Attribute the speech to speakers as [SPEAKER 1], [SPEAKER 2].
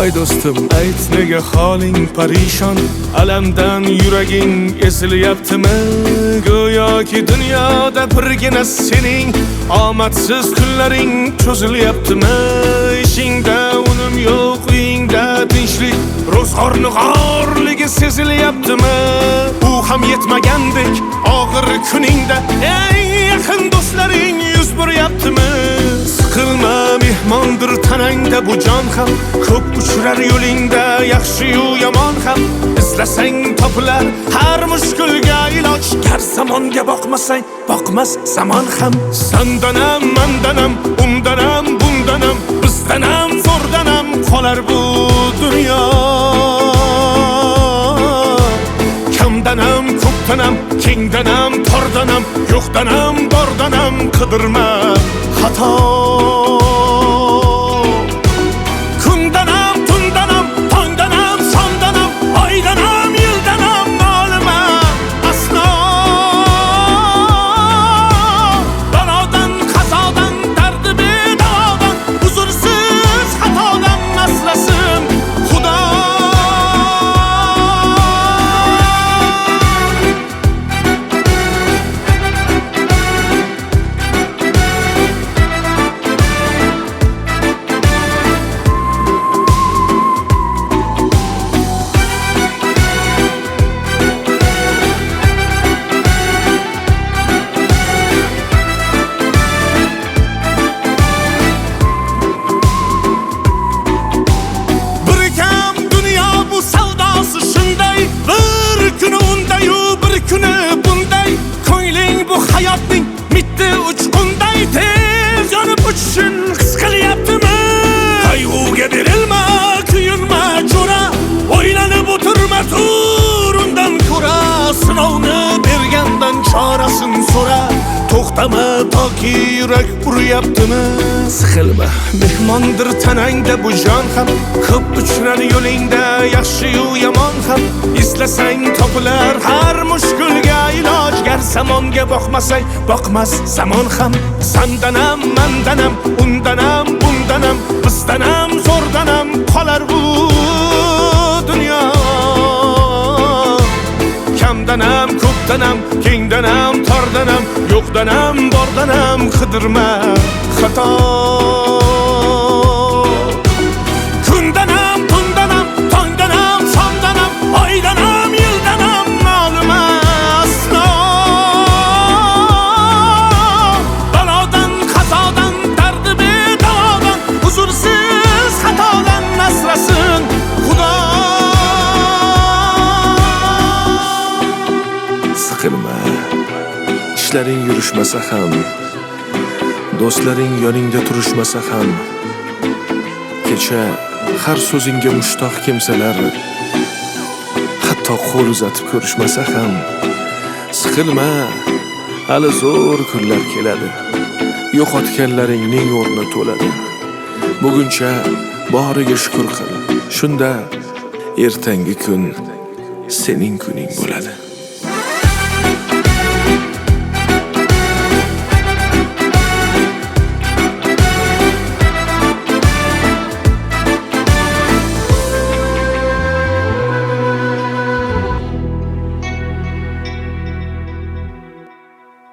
[SPEAKER 1] voy do'stim, ayt nega holing parishon, alamdan yuraging ezilyaptimi? Go'yoki dunyoda birgina sening omadsiz kunlaring cho'zilyaptimi? Ishingda unum yo'q, uyingda tinchlik, ro'zg'orni g'orligi sezilyaptimi? U ham yetmagandek og'ir kuningda eng yaqin do'stlaring yuz buryaptimi? Siqilma, mehmondir tanangda bu jon ham, ko'p uchrar yo'lingda yaxshi-yu yomon ham. Izlasang topilar har mushkulga iloj, gar zamonga boqmasang boqmas zamon ham. Sandanam, mandanam, undanam, bundanam, bizdanam, zo'rdanam qolar bu dunyo. Kamdanam, ko'pdanam, kengdanam, tordanam, yo'qdanam, bordanam, qidirma xato. Kundanam, tundanam, tongdanam, sondanam, oydanam, yildanam, nolima aslo. Balodan, qazodan, dardi bedavodan, huzursiz xatodan asrasin Xudo. Hayotning mitti uchqunday tez yonib uchishun his qilyaptimi? Qayg'uga berilma, kuyinma jo'ra, o'ylanib o'tirma, tur undan ko'ra. Sinovni bergandan chorasin so'ra, to'xtama toki yurak uryaptimi? Siqilma, mehmondir tanangda bu jon ham, ko'p uchrar yo'lingda yaxshi-yu yomon ham. Izlasang topilar har mushkulga iloj, gar zamonga boqmasang boqmas zamon ham. Sandanam, mandanam, undanam, bundanam, bizdanam, zo'rdanam qolar bu dunyo. Kamdanam, ko'pdanam, kengdanam, tordanam, yo'qdanam, bordanam, qidirma xato. Kundanam, tundanam, tongdanam, sondanam, oydanam, yildanam, nolima aslo. Balodan, qazodan, dardi bedavodan, huzursiz xatodan asrasin Xudo. Siqilma, ishlaring yurishmasa ham, do'stlaring yoningda turishmasa ham, kecha har so'zingga mushtoq kimsalar hatto qo'l uzatib ko'rishmasa ham. Siqilma, hali zo'r kunlar keladi, yo'qotganlaringning o'rni to'ladi. Buguncha boriga shukr qil, shunda ertangi kun sening kuning bo'ladi.